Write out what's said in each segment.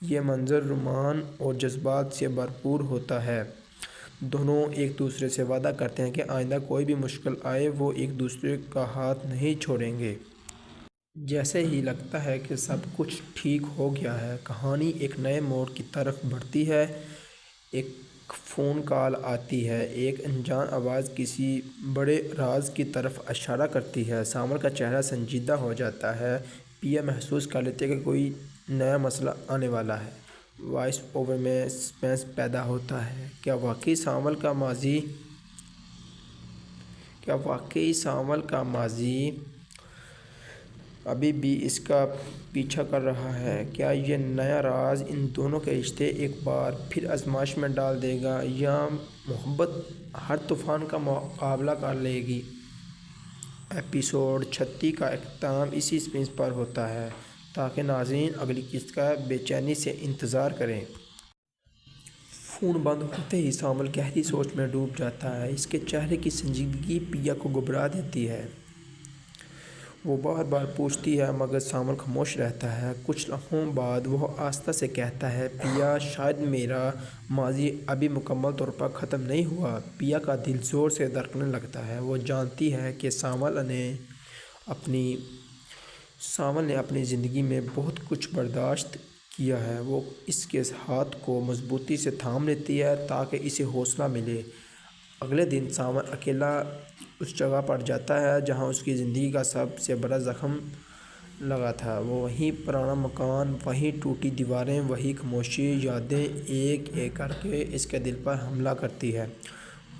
یہ منظر رومان اور جذبات سے بھرپور ہوتا ہے۔ دونوں ایک دوسرے سے وعدہ کرتے ہیں کہ آئندہ کوئی بھی مشکل آئے وہ ایک دوسرے کا ہاتھ نہیں چھوڑیں گے۔ جیسے ہی لگتا ہے کہ سب کچھ ٹھیک ہو گیا ہے، کہانی ایک نئے موڑ کی طرف بڑھتی ہے۔ ایک فون کال آتی ہے، ایک انجان آواز کسی بڑے راز کی طرف اشارہ کرتی ہے۔ سامر کا چہرہ سنجیدہ ہو جاتا ہے۔ پیا محسوس کر لیتی ہے کہ کوئی نیا مسئلہ آنے والا ہے۔ وائس اوور میں سسپینس پیدا ہوتا ہے۔ کیا واقعی سامر کا ماضی ابھی بھی اس کا پیچھا کر رہا ہے؟ کیا یہ نیا راز ان دونوں کے رشتے ایک بار پھر آزمائش میں ڈال دے گا یا محبت ہر طوفان کا مقابلہ کر لے گی؟ ایپیسوڈ 36 کا اختتام اسی سسپینس پر ہوتا ہے تاکہ ناظرین اگلی قسط کا بے چینی سے انتظار کریں۔ فون بند ہوتے ہی سامر گہری سوچ میں ڈوب جاتا ہے۔ اس کے چہرے کی سنجیدگی پیا کو گھبرا دیتی ہے۔ وہ بار بار پوچھتی ہے مگر سامر خاموش رہتا ہے۔ کچھ لمحوں بعد وہ آہستہ سے کہتا ہے، پیا شاید میرا ماضی ابھی مکمل طور پر ختم نہیں ہوا۔ پیا کا دل زور سے دھڑکنے لگتا ہے۔ وہ جانتی ہے کہ سامر نے اپنی زندگی میں بہت کچھ برداشت کیا ہے۔ وہ اس کے ہاتھ کو مضبوطی سے تھام لیتی ہے تاکہ اسے حوصلہ ملے۔ اگلے دن سامر اکیلا اس جگہ پر جاتا ہے جہاں اس کی زندگی کا سب سے بڑا زخم لگا تھا۔ وہی پرانا مکان، وہی ٹوٹی دیواریں، وہی خاموشی۔ یادیں ایک ایک کر کے اس کے دل پر حملہ کرتی ہے۔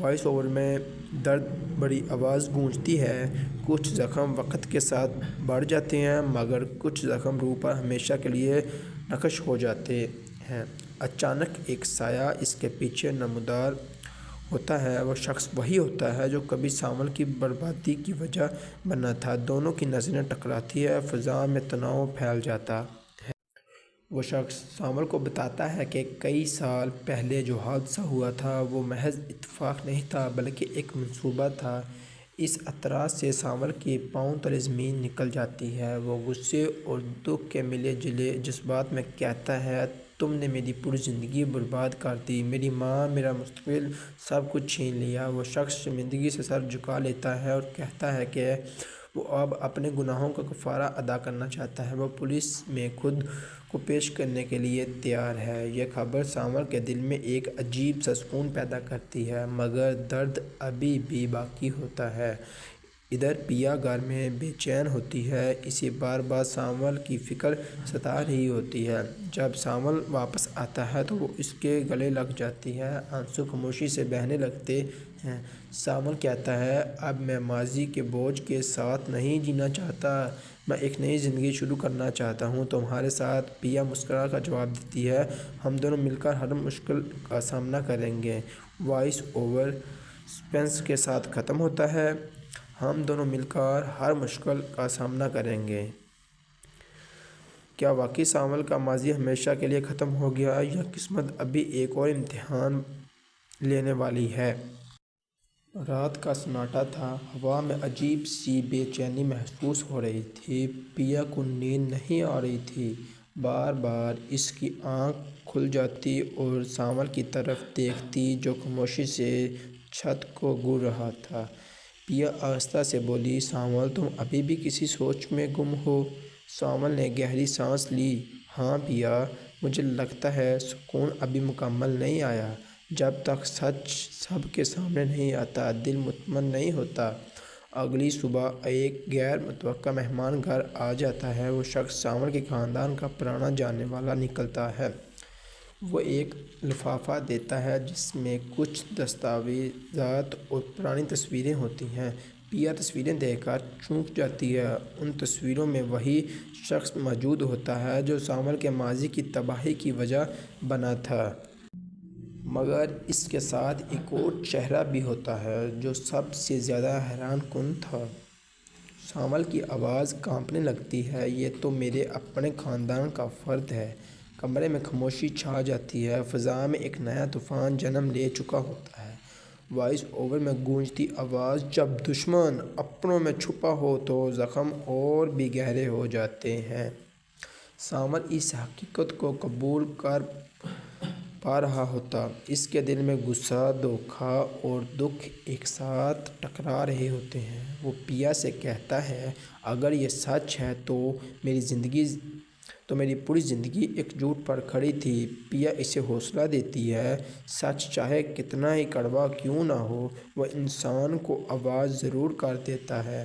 وائس اوور میں درد بھری آواز گونجتی ہے، کچھ زخم وقت کے ساتھ بڑھ جاتے ہیں مگر کچھ زخم روح پر ہمیشہ کے لیے نقش ہو جاتے ہیں۔ اچانک ایک سایہ اس کے پیچھے نمودار ہوتا ہے۔ وہ شخص وہی ہوتا ہے جو کبھی سامر کی بربادی کی وجہ بنا تھا۔ دونوں کی نظریں ٹکراتی ہیں، فضا میں تناؤ پھیل جاتا ہے۔ وہ شخص سامر کو بتاتا ہے کہ کئی سال پہلے جو حادثہ ہوا تھا وہ محض اتفاق نہیں تھا بلکہ ایک منصوبہ تھا۔ اس اعتراض سے سامر کے پاؤں تلے زمین نکل جاتی ہے۔ وہ غصے اور دکھ کے ملے جلے جذبات میں کہتا ہے، تم نے میری پوری زندگی برباد کر دی، میری ماں، میرا مستقبل، سب کچھ چھین لیا۔ وہ شخص شرمندگی سے سر جھکا لیتا ہے اور کہتا ہے کہ وہ اب اپنے گناہوں کا کفارہ ادا کرنا چاہتا ہے۔ وہ پولیس میں خود کو پیش کرنے کے لیے تیار ہے۔ یہ خبر سامر کے دل میں ایک عجیب سا سکون پیدا کرتی ہے مگر درد ابھی بھی باقی ہوتا ہے۔ ادھر پیا گھر میں بے چین ہوتی ہے، اسے بار بار سامر کی فکر ستا رہی ہوتی ہے۔ جب سامر واپس آتا ہے تو وہ اس کے گلے لگ جاتی ہے، آنسو خاموشی سے بہنے لگتے ہیں۔ سامر کہتا ہے، اب میں ماضی کے بوجھ کے ساتھ نہیں جینا چاہتا، میں ایک نئی زندگی شروع کرنا چاہتا ہوں تمہارے ساتھ۔ پیا مسکرا کر جواب دیتی ہے، ہم دونوں مل کر ہر مشکل کا سامنا کریں گے۔ وائس اوور سسپینس کے ساتھ ختم ہوتا ہے، ہم دونوں مل کر ہر مشکل کا سامنا کریں گے۔ کیا واقعی سامر کا ماضی ہمیشہ کے لیے ختم ہو گیا یا قسمت ابھی ایک اور امتحان لینے والی ہے؟ رات کا سناٹا تھا، ہوا میں عجیب سی بے چینی محسوس ہو رہی تھی۔ پیا کو نیند نہیں آ رہی تھی۔ بار بار اس کی آنکھ کھل جاتی اور سامر کی طرف دیکھتی جو خاموشی سے چھت کو گھور رہا تھا۔ پیا آہستہ سے بولی، سامر تم ابھی بھی کسی سوچ میں گم ہو؟ سامر نے گہری سانس لی، ہاں پیا، مجھے لگتا ہے سکون ابھی مکمل نہیں آیا۔ جب تک سچ سب کے سامنے نہیں آتا دل مطمئن نہیں ہوتا۔ اگلی صبح ایک غیر متوقع مہمان گھر آ جاتا ہے۔ وہ شخص سامر کے خاندان کا پرانا جاننے والا نکلتا ہے۔ وہ ایک لفافہ دیتا ہے جس میں کچھ دستاویزات اور پرانی تصویریں ہوتی ہیں۔ پیا تصویریں دیکھ کر چونک جاتی ہے۔ ان تصویروں میں وہی شخص موجود ہوتا ہے جو سامر کے ماضی کی تباہی کی وجہ بنا تھا، مگر اس کے ساتھ ایک اور چہرہ بھی ہوتا ہے جو سب سے زیادہ حیران کن تھا۔ سامر کی آواز کانپنے لگتی ہے، یہ تو میرے اپنے خاندان کا فرد ہے۔ کمرے میں خاموشی چھا جاتی ہے، فضا میں ایک نیا طوفان جنم لے چکا ہوتا ہے۔ وائس اوور میں گونجتی آواز، جب دشمن اپنوں میں چھپا ہو تو زخم اور بھی گہرے ہو جاتے ہیں۔ سامر اس حقیقت کو قبول کر پا رہا ہوتا۔ اس کے دل میں غصہ، دھوکہ اور دکھ ایک ساتھ ٹکرا رہے ہوتے ہیں۔ وہ پیا سے کہتا ہے اگر یہ سچ ہے تو میری پوری زندگی ایک جھوٹ پر کھڑی تھی۔ پیا اسے حوصلہ دیتی ہے، سچ چاہے کتنا ہی کڑوا کیوں نہ ہو وہ انسان کو آواز ضرور کر دیتا ہے۔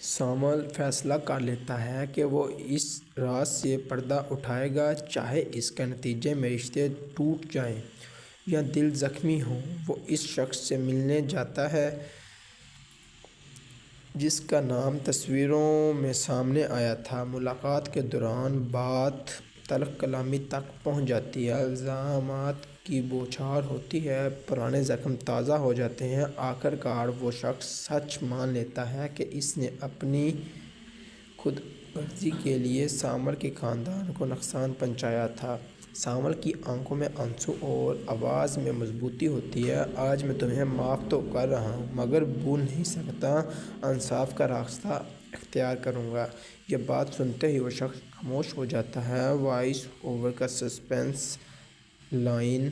سامر فیصلہ کر لیتا ہے کہ وہ اس راز سے پردہ اٹھائے گا، چاہے اس کے نتیجے میں رشتے ٹوٹ جائیں یا دل زخمی ہو۔ وہ اس شخص سے ملنے جاتا ہے جس کا نام تصویروں میں سامنے آیا تھا۔ ملاقات کے دوران بات تلخ کلامی تک پہنچ جاتی ہے، الزامات کی بوچھار ہوتی ہے، پرانے زخم تازہ ہو جاتے ہیں۔ آخر کار وہ شخص سچ مان لیتا ہے کہ اس نے اپنی خود غرضی کے لیے سامر کے خاندان کو نقصان پہنچایا تھا۔ سامر کی آنکھوں میں آنسو اور آواز میں مضبوطی ہوتی ہے، آج میں تمہیں معاف تو کر رہا ہوں مگر بھول نہیں سکتا، انصاف کا راستہ اختیار کروں گا۔ یہ بات سنتے ہی وہ شخص خاموش ہو جاتا ہے۔ وائس اوور کا سسپینس لائن،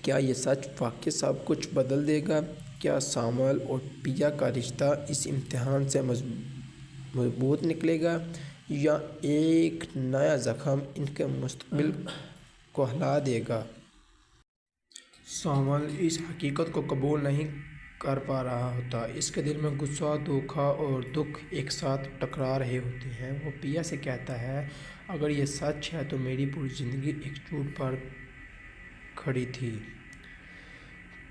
کیا یہ سچ واقعی سب کچھ بدل دے گا؟ کیا سامر اور پیا کا رشتہ اس امتحان سے مضبوط نکلے گا یا ایک نیا زخم ان کے مستقبل کو ہلا دے گا؟ سامر اس حقیقت کو قبول نہیں کر پا رہا ہوتا۔ اس کے دل میں غصہ، دھوکہ اور دکھ ایک ساتھ ٹکرا رہے ہوتے ہیں۔ وہ پیا سے کہتا ہے اگر یہ سچ ہے تو میری پوری زندگی ایک جھوٹ پر کھڑی تھی۔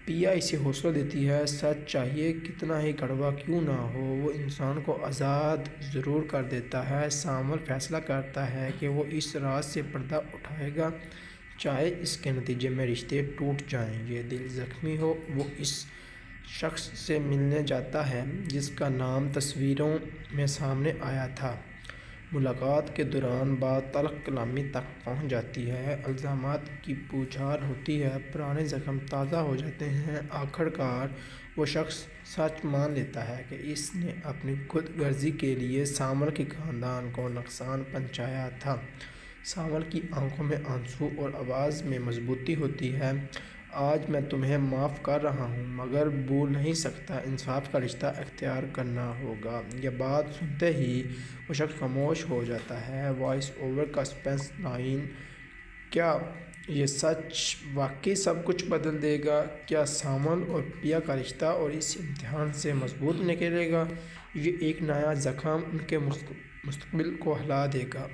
پیا اسے حوصلہ دیتی ہے، سچ چاہیے کتنا ہی کڑوا کیوں نہ ہو وہ انسان کو آزاد ضرور کر دیتا ہے۔ سامر فیصلہ کرتا ہے کہ وہ اس راز سے پردہ اٹھائے گا، چاہے اس کے نتیجے میں رشتے ٹوٹ جائیں یا دل زخمی ہو۔ وہ اس شخص سے ملنے جاتا ہے جس کا نام تصویروں میں سامنے آیا تھا۔ ملاقات کے دوران بات تلخ کلامی تک پہنچ جاتی ہے، الزامات کی بوچھار ہوتی ہے، پرانے زخم تازہ ہو جاتے ہیں۔ آخر کار وہ شخص سچ مان لیتا ہے کہ اس نے اپنی خود غرضی کے لیے سامر کے خاندان کو نقصان پہنچایا تھا۔ سامر کی آنکھوں میں آنسو اور آواز میں مضبوطی ہوتی ہے، آج میں تمہیں معاف کر رہا ہوں مگر بھول نہیں سکتا، انصاف کا رستہ اختیار کرنا ہوگا۔ یہ بات سنتے ہی وہ شخص خاموش ہو جاتا ہے۔ وائس اوور کا سسپینس لائن، کیا یہ سچ واقعی سب کچھ بدل دے گا؟ کیا سامر اور پیا کا رشتہ اور اس امتحان سے مضبوط نکلے گا یا ایک نیا زخم ان کے مستقبل کو ہلا دے گا؟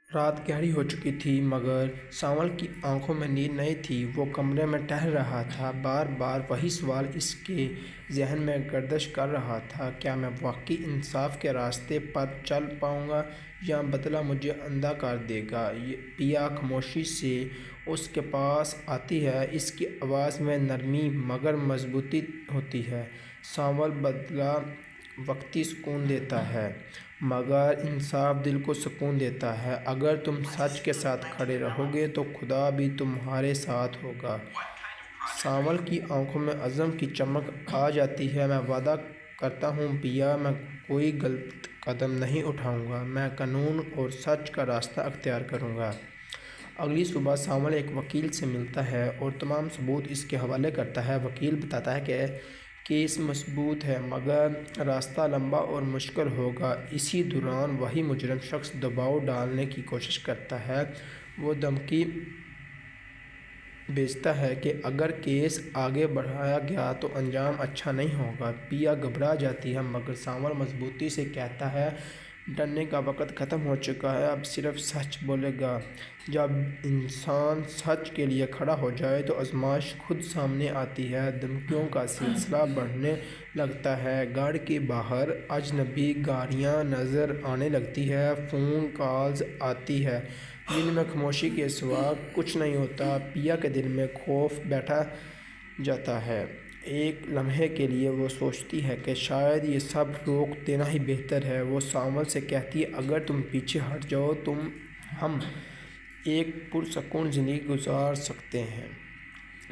رات گہری ہو چکی تھی مگر سامر کی آنکھوں میں نیند نہیں تھی۔ وہ کمرے میں ٹہل رہا تھا، بار بار وہی سوال اس کے ذہن میں گردش کر رہا تھا، کیا میں واقعی انصاف کے راستے پر چل پاؤں گا یا بدلہ مجھے اندھا کر دے گا؟ پیا خاموشی سے اس کے پاس آتی ہے، اس کی آواز میں نرمی مگر مضبوطی ہوتی ہے۔ سامر بدلہ وقتی سکون دیتا ہے مگر انصاف دل کو سکون دیتا ہے۔ اگر تم سچ کے ساتھ کھڑے رہو گے تو خدا بھی تمہارے ساتھ ہوگا۔ سامر کی آنکھوں میں عزم کی چمک آ جاتی ہے، میں وعدہ کرتا ہوں پیا، میں کوئی غلط قدم نہیں اٹھاؤں گا، میں قانون اور سچ کا راستہ اختیار کروں گا۔ اگلی صبح سامر ایک وکیل سے ملتا ہے اور تمام ثبوت اس کے حوالے کرتا ہے۔ وکیل بتاتا ہے کہ کیس مثبوت ہے مگر راستہ لمبا اور مشکل ہوگا۔ اسی دوران وہی مجرم شخص دباؤ ڈالنے کی کوشش کرتا ہے، وہ دھمکی بھیجتا ہے کہ اگر کیس آگے بڑھایا گیا تو انجام اچھا نہیں ہوگا۔ پیا گھبرا جاتی ہے مگر سامر مضبوطی سے کہتا ہے ڈرنے کا وقت ختم ہو چکا ہے، اب صرف سچ بولے گا۔ جب انسان سچ کے لیے کھڑا ہو جائے تو آزمائش خود سامنے آتی ہے۔ دھمکیوں کا سلسلہ بڑھنے لگتا ہے، گھر کے باہر اجنبی گاڑیاں نظر آنے لگتی ہیں، فون کالز آتی ہیں، دل میں خاموشی کے سوا کچھ نہیں ہوتا۔ پیا کے دل میں خوف بیٹھ جاتا ہے، ایک لمحے کے لیے وہ سوچتی ہے کہ شاید یہ سب روک دینا ہی بہتر ہے۔ وہ سامر سے کہتی ہے اگر تم پیچھے ہٹ جاؤ تو ہم ایک پرسکون زندگی گزار سکتے ہیں،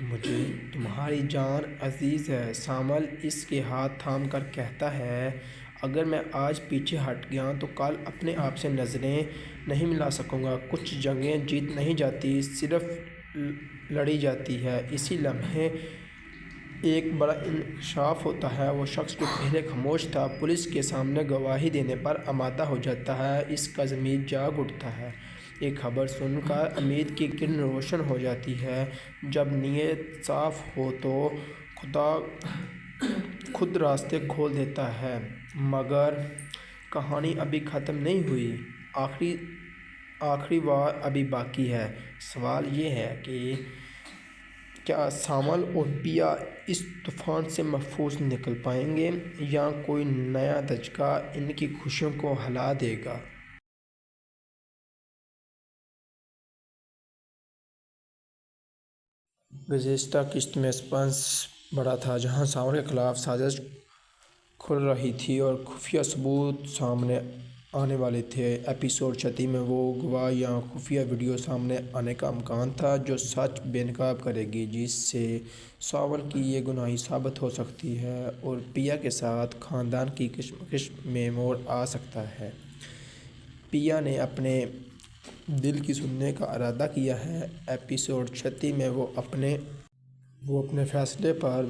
مجھے تمہاری جان عزیز ہے۔ سامر اس کے ہاتھ تھام کر کہتا ہے اگر میں آج پیچھے ہٹ گیا تو کل اپنے آپ سے نظریں نہیں ملا سکوں گا۔ کچھ جنگیں جیت نہیں جاتی، صرف لڑی جاتی ہے۔ اسی لمحے ایک بڑا انکشاف ہوتا ہے۔ وہ شخص جو پہلے خاموش تھا پولیس کے سامنے گواہی دینے پر آمادہ ہو جاتا ہے۔ اس کا ضمیر جاگ اٹھتا ہے۔ ایک خبر سن کر امید کی کرن روشن ہو جاتی ہے۔ جب نیت صاف ہو تو خدا خود راستے کھول دیتا ہے۔ مگر کہانی ابھی ختم نہیں ہوئی۔ آخری وار ابھی باقی ہے۔ سوال یہ ہے کہ کیا سامل اور پیا اس طوفان سے محفوظ نکل پائیں گے یا کوئی نیا دھچکا ان کی خوشیوں کو ہلا دے گا؟ گزشتہ قسط میں سسپنس بڑھا تھا، جہاں سامر کے خلاف سازش کھل رہی تھی اور خفیہ ثبوت سامنے آنے والے تھے۔ ایپیسوڈ 36 میں وہ گواہ یا خفیہ ویڈیو سامنے آنے کا امکان تھا جو سچ بے نقاب کرے گی، جس سے سامر کی یہ گناہی ثابت ہو سکتی ہے اور پیا کے ساتھ خاندان کی کشمکش میں موڑ آ سکتا ہے۔ پیا نے اپنے دل کی سننے کا ارادہ کیا ہے۔ ایپیسوڈ 36 میں وہ اپنے فیصلے پر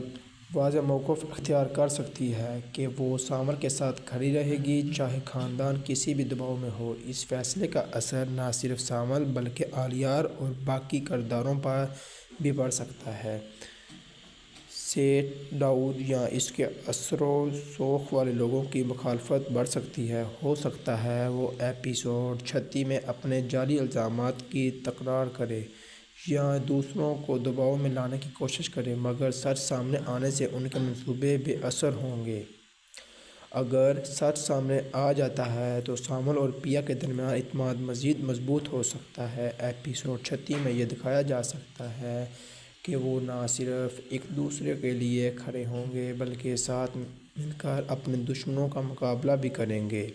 واضح موقف اختیار کر سکتی ہے کہ وہ سامر کے ساتھ کھڑی رہے گی چاہے خاندان کسی بھی دباؤ میں ہو۔ اس فیصلے کا اثر نہ صرف سامر بلکہ آلیار اور باقی کرداروں پر بھی پڑ سکتا ہے۔ سیٹ ڈاؤن یا اس کے اثر و رسوخ والے لوگوں کی مخالفت بڑھ سکتی ہے۔ ہو سکتا ہے وہ ایپیسوڈ 36 میں اپنے جعلی الزامات کی تکرار کرے یا دوسروں کو دباؤ میں لانے کی کوشش کرے، مگر سچ سامنے آنے سے ان کے منصوبے بے اثر ہوں گے۔ اگر سچ سامنے آ جاتا ہے تو سامر اور پیا کے درمیان اعتماد مزید مضبوط ہو سکتا ہے۔ ایپیسوڈ 36 میں یہ دکھایا جا سکتا ہے کہ وہ نہ صرف ایک دوسرے کے لیے کھڑے ہوں گے بلکہ ساتھ مل کر اپنے دشمنوں کا مقابلہ بھی کریں گے۔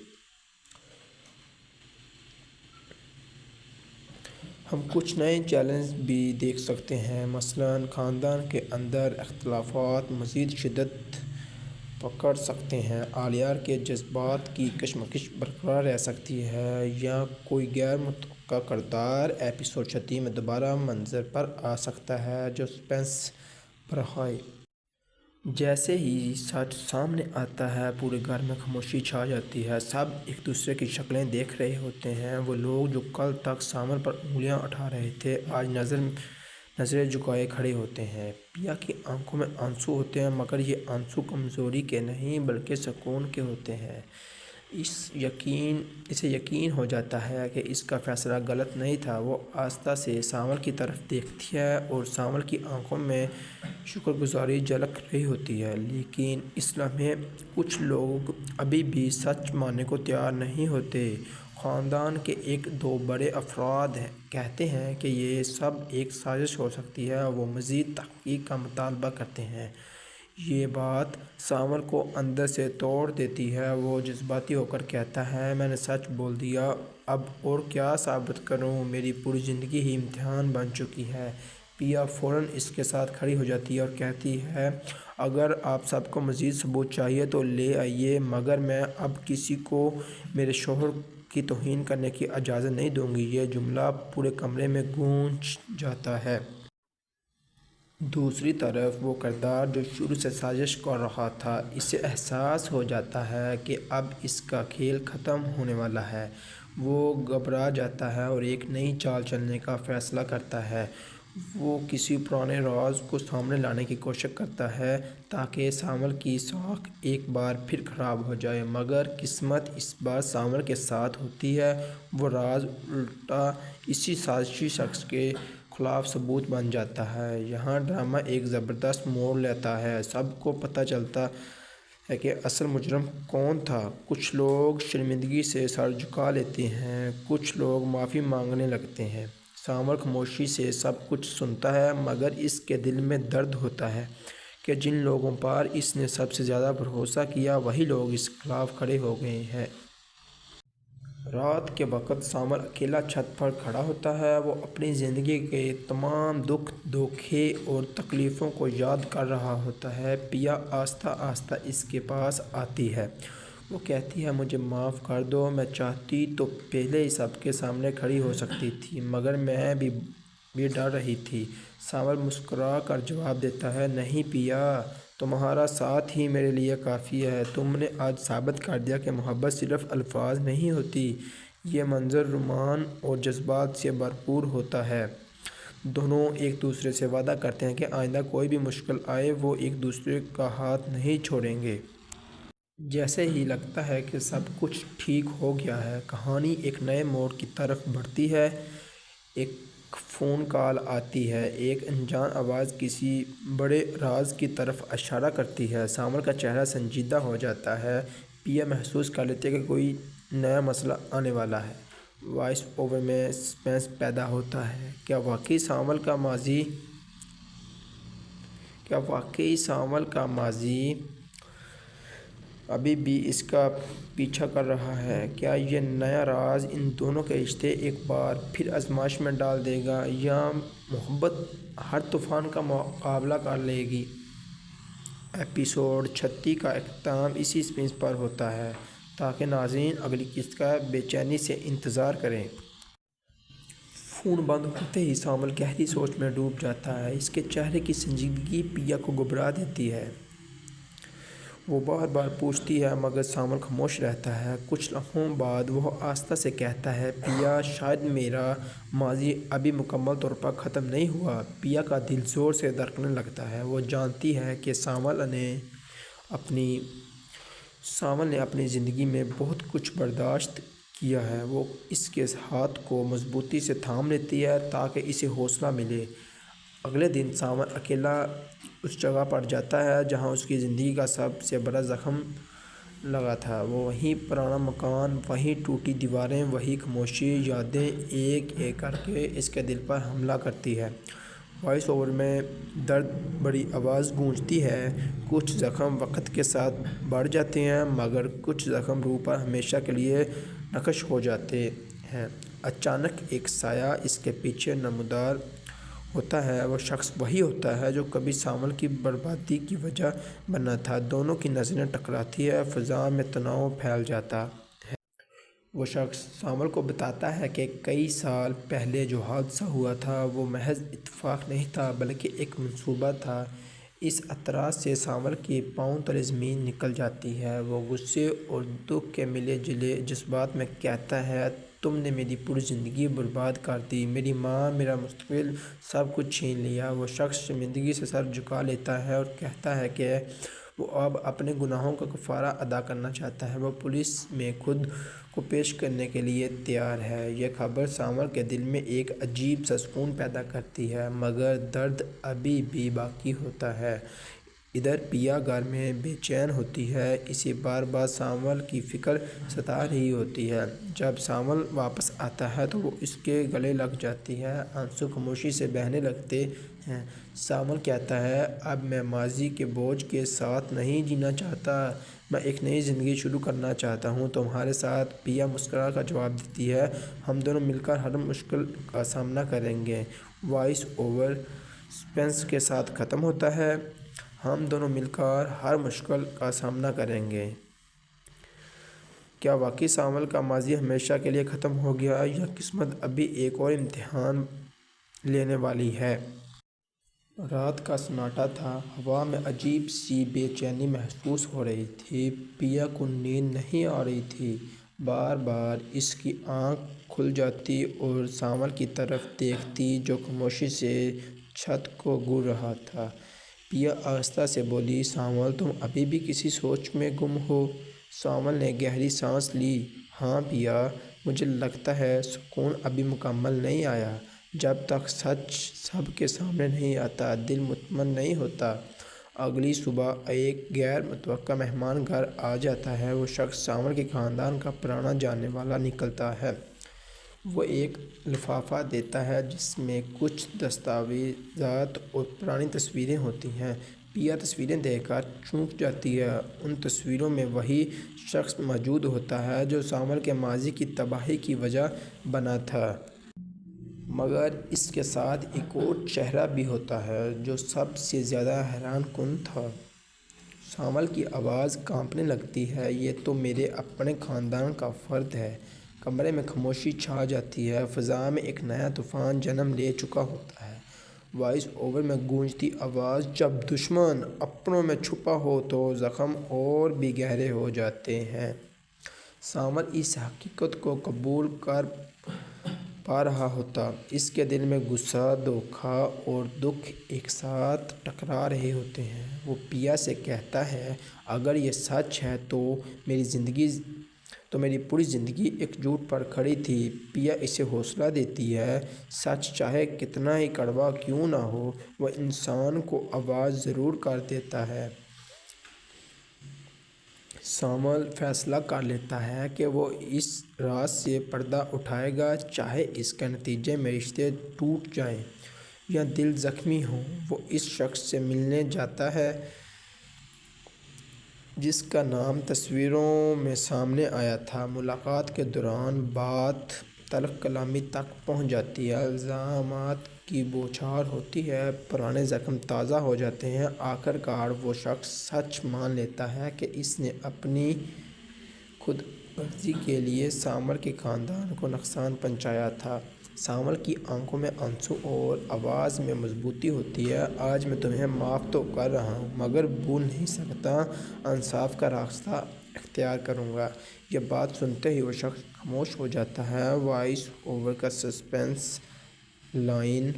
ہم کچھ نئے چیلنج بھی دیکھ سکتے ہیں، مثلاً خاندان کے اندر اختلافات مزید شدت پکڑ سکتے ہیں، آلیار کے جذبات کی کشمکش برقرار رہ سکتی ہے، یا کوئی غیر متوقع کردار ایپیسوڈ 36 میں دوبارہ منظر پر آ سکتا ہے جو سسپنس بڑھائے۔ جیسے ہی سچ سامنے آتا ہے پورے گھر میں خاموشی چھا جاتی ہے۔ سب ایک دوسرے کی شکلیں دیکھ رہے ہوتے ہیں۔ وہ لوگ جو کل تک سامر پر انگلیاں اٹھا رہے تھے آج نظریں جھکائے کھڑے ہوتے ہیں۔ پیا کی آنکھوں میں آنسو ہوتے ہیں، مگر یہ آنسو کمزوری کے نہیں بلکہ سکون کے ہوتے ہیں۔ اسے یقین ہو جاتا ہے کہ اس کا فیصلہ غلط نہیں تھا۔ وہ آہستہ سے سامر کی طرف دیکھتی ہے اور سامر کی آنکھوں میں شکر گزاری جھلک رہی ہوتی ہے، لیکن اس لمحے کچھ لوگ ابھی بھی سچ ماننے کو تیار نہیں ہوتے۔ خاندان کے ایک دو بڑے افراد کہتے ہیں کہ یہ سب ایک سازش ہو سکتی ہے۔ وہ مزید تحقیق کا مطالبہ کرتے ہیں۔ یہ بات سامر کو اندر سے توڑ دیتی ہے۔ وہ جذباتی ہو کر کہتا ہے، میں نے سچ بول دیا، اب اور کیا ثابت کروں، میری پوری زندگی ہی امتحان بن چکی ہے۔ پیا فوراً اس کے ساتھ کھڑی ہو جاتی ہے اور کہتی ہے، اگر آپ سب کو مزید ثبوت چاہیے تو لے آئیے، مگر میں اب کسی کو میرے شوہر کی توہین کرنے کی اجازت نہیں دوں گی۔ یہ جملہ پورے کمرے میں گونج جاتا ہے۔ دوسری طرف وہ کردار جو شروع سے سازش کر رہا تھا، اسے احساس ہو جاتا ہے کہ اب اس کا کھیل ختم ہونے والا ہے۔ وہ گھبرا جاتا ہے اور ایک نئی چال چلنے کا فیصلہ کرتا ہے۔ وہ کسی پرانے راز کو سامنے لانے کی کوشش کرتا ہے تاکہ سامر کی ساکھ ایک بار پھر خراب ہو جائے، مگر قسمت اس بار سامر کے ساتھ ہوتی ہے۔ وہ راز الٹا اسی سازشی شخص کے خلاف ثبوت بن جاتا ہے۔ یہاں ڈرامہ ایک زبردست موڑ لیتا ہے۔ سب کو پتہ چلتا ہے کہ اصل مجرم کون تھا۔ کچھ لوگ شرمندگی سے سر جھکا لیتے ہیں، کچھ لوگ معافی مانگنے لگتے ہیں۔ سامر خاموشی سے سب کچھ سنتا ہے، مگر اس کے دل میں درد ہوتا ہے کہ جن لوگوں پر اس نے سب سے زیادہ بھروسہ کیا وہی لوگ اس کے خلاف کھڑے ہو گئے ہیں۔ رات کے وقت سامر اکیلا چھت پر کھڑا ہوتا ہے۔ وہ اپنی زندگی کے تمام دکھ، دھوکے اور تکلیفوں کو یاد کر رہا ہوتا ہے۔ پیا آہستہ آہستہ اس کے پاس آتی ہے۔ وہ کہتی ہے مجھے معاف کر دو، میں چاہتی تو پہلے ہی سب کے سامنے کھڑی ہو سکتی تھی، مگر میں بھی ڈر رہی تھی۔ سانول مسکرا کر جواب دیتا ہے، نہیں پیا، تمہارا ساتھ ہی میرے لیے کافی ہے۔ تم نے آج ثابت کر دیا کہ محبت صرف الفاظ نہیں ہوتی، یہ منظر رومان اور جذبات سے بھرپور ہوتا ہے۔ دونوں ایک دوسرے سے وعدہ کرتے ہیں کہ آئندہ کوئی بھی مشکل آئے وہ ایک دوسرے کا ہاتھ نہیں چھوڑیں گے۔ جیسے ہی لگتا ہے کہ سب کچھ ٹھیک ہو گیا ہے، کہانی ایک نئے موڑ کی طرف بڑھتی ہے۔ ایک فون کال آتی ہے، ایک انجان آواز کسی بڑے راز کی طرف اشارہ کرتی ہے۔ سانول کا چہرہ سنجیدہ ہو جاتا ہے۔ پیا محسوس کر لیتی ہے کہ کوئی نیا مسئلہ آنے والا ہے۔ وائس اوور میں سسپینس پیدا ہوتا ہے۔ کیا واقعی سانول کا ماضی ابھی بھی اس کا پیچھا کر رہا ہے؟ کیا یہ نیا راز ان دونوں کے رشتے ایک بار پھر آزمائش میں ڈال دے گا، یا محبت ہر طوفان کا مقابلہ کر لے گی؟ ایپیسوڈ 36 کا اختتام اسی سسپینس پر ہوتا ہے تاکہ ناظرین اگلی قسط کا بے چینی سے انتظار کریں۔ فون بند ہوتے ہی سانول گہری سوچ میں ڈوب جاتا ہے۔ اس کے چہرے کی سنجیدگی پیا کو گھبرا دیتی ہے۔ وہ بار بار پوچھتی ہے مگر سانول خاموش رہتا ہے۔ کچھ لمحوں بعد وہ آہستہ سے کہتا ہے، پیا، شاید میرا ماضی ابھی مکمل طور پر ختم نہیں ہوا۔ پیا کا دل زور سے دھڑکنے لگتا ہے۔ وہ جانتی ہے کہ سانول نے اپنی زندگی میں بہت کچھ برداشت کیا ہے۔ وہ اس کے ہاتھ کو مضبوطی سے تھام لیتی ہے تاکہ اسے حوصلہ ملے۔ اگلے دن سانول اکیلا اس جگہ پر جاتا ہے جہاں اس کی زندگی کا سب سے بڑا زخم لگا تھا۔ وہی پرانا مکان، وہی ٹوٹی دیواریں، وہی خاموشی، یادیں ایک ایک کر کے اس کے دل پر حملہ کرتی ہے۔ وائس اوور میں درد بھری آواز گونجتی ہے، کچھ زخم وقت کے ساتھ بڑھ جاتے ہیں مگر کچھ زخم روح پر ہمیشہ کے لیے نقش ہو جاتے ہیں۔ اچانک ایک سایہ اس کے پیچھے نمودار ہوتا ہے۔ وہ شخص وہی ہوتا ہے جو کبھی سانول کی بربادی کی وجہ بنا تھا۔ دونوں کی نظریں ٹکراتی ہیں، فضا میں تناؤ پھیل جاتا ہے۔ وہ شخص سانول کو بتاتا ہے کہ کئی سال پہلے جو حادثہ ہوا تھا وہ محض اتفاق نہیں تھا بلکہ ایک منصوبہ تھا۔ اس اعتراض سے سانول کے پاؤں تلے زمین نکل جاتی ہے۔ وہ غصے اور دکھ کے ملے جلے جذبات میں کہتا ہے، تم نے میری پوری زندگی برباد کر دی، میری ماں، میرا مستقبل، سب کچھ چھین لیا۔ وہ شخص شرمندگی سے سر جھکا لیتا ہے اور کہتا ہے کہ وہ اب اپنے گناہوں کا کفارہ ادا کرنا چاہتا ہے۔ وہ پولیس میں خود کو پیش کرنے کے لیے تیار ہے۔ یہ خبر سانول کے دل میں ایک عجیب سا سکون پیدا کرتی ہے مگر درد ابھی بھی باقی ہوتا ہے۔ ادھر پیا گھر میں بے چین ہوتی ہے، اسے بار بار سانول کی فکر ستا رہی ہوتی ہے۔ جب سانول واپس آتا ہے تو وہ اس کے گلے لگ جاتی ہے، آنسو خاموشی سے بہنے لگتے ہیں۔ سانول کہتا ہے، اب میں ماضی کے بوجھ کے ساتھ نہیں جینا چاہتا، میں ایک نئی زندگی شروع کرنا چاہتا ہوں تمہارے ساتھ۔ پیا مسکرا کر جواب دیتی ہے، ہم دونوں مل کر ہر مشکل کا سامنا کریں گے۔ وائس اوور سسپینس کے ساتھ ختم ہوتا ہے، ہم دونوں مل کر ہر مشکل کا سامنا کریں گے۔ کیا واقعی سانول کا ماضی ہمیشہ کے لیے ختم ہو گیا، یا قسمت ابھی ایک اور امتحان لینے والی ہے؟ رات کا سناٹا تھا، ہوا میں عجیب سی بے چینی محسوس ہو رہی تھی۔ پیا کو نیند نہیں آ رہی تھی۔ بار بار اس کی آنکھ کھل جاتی اور سانول کی طرف دیکھتی جو خاموشی سے چھت کو گھور رہا تھا۔ پیا آہستہ سے بولی، سانول، تم ابھی بھی کسی سوچ میں گم ہو؟ سانول نے گہری سانس لی، ہاں پیا، مجھے لگتا ہے سکون ابھی مکمل نہیں آیا۔ جب تک سچ سب کے سامنے نہیں آتا دل مطمئن نہیں ہوتا۔ اگلی صبح ایک غیر متوقع مہمان گھر آ جاتا ہے۔ وہ شخص سانول کے خاندان کا پرانا جاننے والا نکلتا ہے۔ وہ ایک لفافہ دیتا ہے جس میں کچھ دستاویزات اور پرانی تصویریں ہوتی ہیں۔ پیا تصویریں دیکھ کر چونک جاتی ہے۔ ان تصویروں میں وہی شخص موجود ہوتا ہے جو سانول کے ماضی کی تباہی کی وجہ بنا تھا، مگر اس کے ساتھ ایک اور چہرہ بھی ہوتا ہے جو سب سے زیادہ حیران کن تھا۔ سامل کی آواز کانپنے لگتی ہے۔ یہ تو میرے اپنے خاندان کا فرد ہے۔ کمرے میں خاموشی چھا جاتی ہے۔ فضا میں ایک نیا طوفان جنم لے چکا ہوتا ہے۔ وائس اوور میں گونجتی آواز: جب دشمن اپنوں میں چھپا ہو تو زخم اور بھی گہرے ہو جاتے ہیں۔ سامل اس حقیقت کو قبول کر پا رہا ہوتا۔ اس کے دل میں غصہ، دھوکہ اور دکھ ایک ساتھ ٹکرا رہے ہوتے ہیں۔ وہ پیا سے کہتا ہے، اگر یہ سچ ہے تو میری پوری زندگی ایک جھوٹ پر کھڑی تھی۔ پیا اسے حوصلہ دیتی ہے، سچ چاہے کتنا ہی کڑوا کیوں نہ ہو، وہ انسان کو آواز ضرور کر دیتا ہے۔ سامل فیصلہ کر لیتا ہے کہ وہ اس راز سے پردہ اٹھائے گا، چاہے اس کے نتیجے میں رشتے ٹوٹ جائیں یا دل زخمی ہو۔ وہ اس شخص سے ملنے جاتا ہے جس کا نام تصویروں میں سامنے آیا تھا۔ ملاقات کے دوران بات تلخ کلامی تک پہنچ جاتی ہے، الزامات کی بوچھار ہوتی ہے، پرانے زخم تازہ ہو جاتے ہیں۔ آخر کار وہ شخص سچ مان لیتا ہے کہ اس نے اپنی خود غرضی کے لیے سامل کے خاندان کو نقصان پہنچایا تھا۔ سامل کی آنکھوں میں آنسو اور آواز میں مضبوطی ہوتی ہے۔ آج میں تمہیں معاف تو کر رہا ہوں مگر بھول نہیں سکتا، انصاف کا راستہ اختیار کروں گا۔ یہ بات سنتے ہی وہ شخص خاموش ہو جاتا ہے۔ وائس اوور کا سسپینس لائن: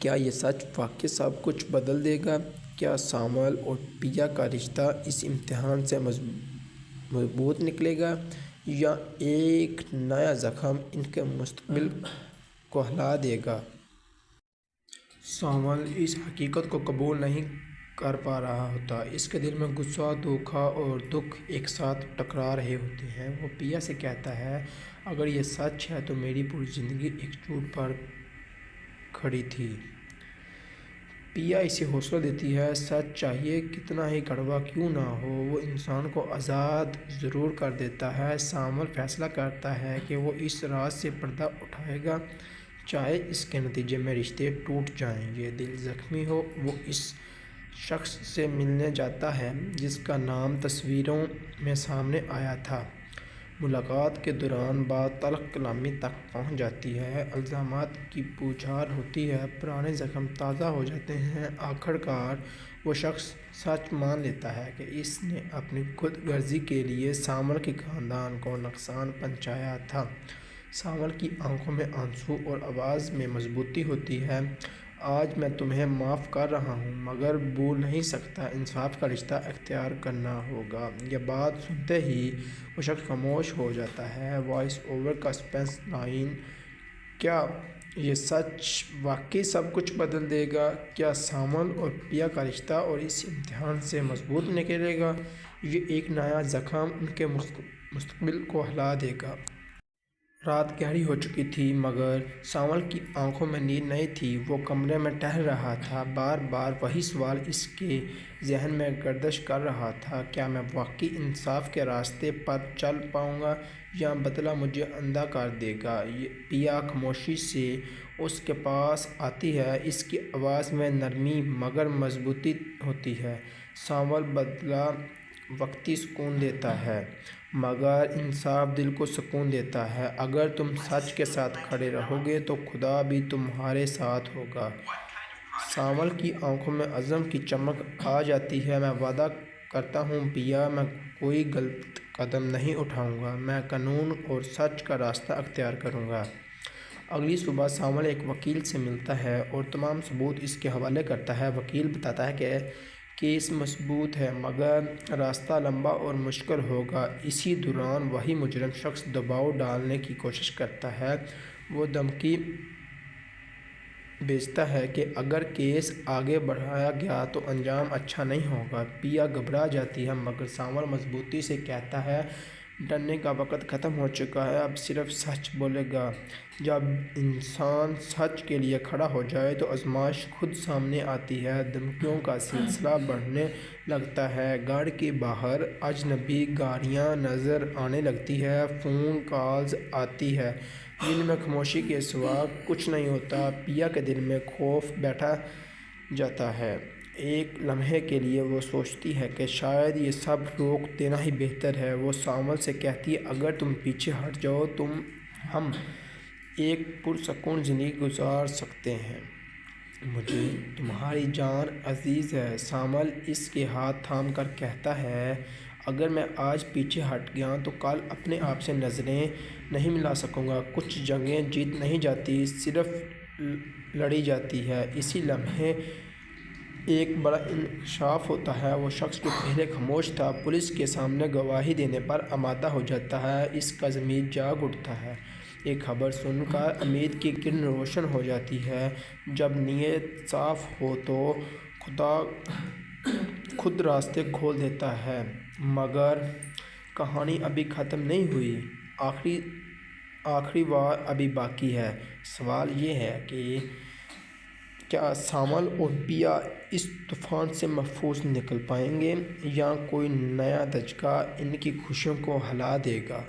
کیا یہ سچ واقعی سب کچھ بدل دے گا؟ کیا سامل اور پیا کا رشتہ اس امتحان سے مضبوط نکلے گا یا ایک نیا زخم ان کے مستقبل کو ہلا دے گا؟ سامل اس حقیقت کو قبول نہیں کر پا رہا ہوتا۔ اس کے دل میں غصہ، دھوکہ اور دکھ ایک ساتھ ٹکرا رہے ہوتے ہیں۔ وہ پیا سے کہتا ہے، اگر یہ سچ ہے تو میری پوری زندگی ایک جھوٹ پر کھڑی تھی۔ پیا اسے حوصلہ دیتی ہے، سچ چاہے کتنا ہی کڑوا کیوں نہ ہو، وہ انسان کو آزاد ضرور کر دیتا ہے۔ سامل فیصلہ کرتا ہے کہ وہ اس راز سے پردہ اٹھائے گا، چاہے اس کے نتیجے میں رشتے ٹوٹ جائیں یا دل زخمی ہو۔ وہ اس شخص سے ملنے جاتا ہے جس کا نام تصویروں میں سامنے آیا تھا۔ ملاقات کے دوران بات تلخ کلامی تک پہنچ جاتی ہے، الزامات کی بوچھار ہوتی ہے، پرانے زخم تازہ ہو جاتے ہیں۔ آخر کار وہ شخص سچ مان لیتا ہے کہ اس نے اپنی خود غرضی کے لیے سامل کے خاندان کو نقصان پہنچایا تھا۔ سامل کی آنکھوں میں آنسو اور آواز میں مضبوطی ہوتی ہے، آج میں تمہیں معاف کر رہا ہوں مگر بھول نہیں سکتا، انصاف کا راستہ اختیار کرنا ہوگا۔ یہ بات سنتے ہی وہ شخص خاموش ہو جاتا ہے۔ وائس اوور کا سسپینس لائن: کیا یہ سچ واقعی سب کچھ بدل دے گا؟ کیا سامل اور پیا کا رشتہ اور اس امتحان سے مضبوط نکلے گا یا ایک نیا زخم ان کے مستقبل کو ہلا دے گا؟ رات گہری ہو چکی تھی مگر سامل کی آنکھوں میں نیند نہیں تھی۔ وہ کمرے میں ٹہل رہا تھا، بار بار وہی سوال اس کے ذہن میں گردش کر رہا تھا، کیا میں واقعی انصاف کے راستے پر چل پاؤں گا یا بدلہ مجھے اندھا کر دے گا؟ پیا خاموشی سے اس کے پاس آتی ہے، اس کی آواز میں نرمی مگر مضبوطی ہوتی ہے۔ سامل: بدلہ وقتی سکون دیتا ہے مگر انصاف دل کو سکون دیتا ہے۔ اگر تم سچ کے ساتھ کھڑے رہو گے تو خدا بھی تمہارے ساتھ ہوگا۔ سامل کی آنکھوں میں عزم کی چمک آ جاتی ہے، میں وعدہ کرتا ہوں پیا، میں کوئی غلط قدم نہیں اٹھاؤں گا، میں قانون اور سچ کا راستہ اختیار کروں گا۔ اگلی صبح سامل ایک وکیل سے ملتا ہے اور تمام ثبوت اس کے حوالے کرتا ہے۔ وکیل بتاتا ہے کہ کیس مثبوت ہے مگر راستہ لمبا اور مشکل ہوگا۔ اسی دوران وہی مجرم شخص دباؤ ڈالنے کی کوشش کرتا ہے۔ وہ دھمکی بھیجتا ہے کہ اگر کیس آگے بڑھایا گیا تو انجام اچھا نہیں ہوگا۔ پیا گھبرا جاتی ہے مگر سامل مضبوطی سے کہتا ہے، ڈرنے کا وقت ختم ہو چکا ہے، اب صرف سچ بولے گا۔ جب انسان سچ کے لیے کھڑا ہو جائے تو آزمائش خود سامنے آتی ہے۔ دھمکیوں کا سلسلہ بڑھنے لگتا ہے، گھر کے باہر اجنبی گاڑیاں نظر آنے لگتی ہیں، فون کالز آتی ہیں، دل میں خاموشی کے سوا کچھ نہیں ہوتا۔ پیا کے دل میں خوف بیٹھ جاتا ہے، ایک لمحے کے لیے وہ سوچتی ہے کہ شاید یہ سب روک دینا ہی بہتر ہے۔ وہ سامل سے کہتی ہے اگر تم پیچھے ہٹ جاؤ ہم ایک پرسکون زندگی گزار سکتے ہیں۔ مجھے تمہاری جان عزیز ہے، سامل اس کے ہاتھ تھام کر کہتا ہے۔ اگر میں آج پیچھے ہٹ گیا تو کل اپنے آپ سے نظریں نہیں ملا سکوں گا۔ کچھ جنگیں جیت نہیں جاتی، صرف لڑی جاتی ہے۔ اسی لمحے ایک بڑا انکشاف ہوتا ہے۔ وہ شخص جو پہلے خاموش تھا پولیس کے سامنے گواہی دینے پر آمادہ ہو جاتا ہے۔ اس کا ضمیر جاگ اٹھتا ہے۔ یہ خبر سن کر امید کی کرن روشن ہو جاتی ہے۔ جب نیت صاف ہو تو خدا خود راستے کھول دیتا ہے۔ مگر کہانی ابھی ختم نہیں ہوئی، آخری وار ابھی باقی ہے۔ سوال یہ ہے کہ کیا سامل اور پیا اس طوفان سے محفوظ نکل پائیں گے یا کوئی نیا دھچکا ان کی خوشیوں کو ہلا دے گا؟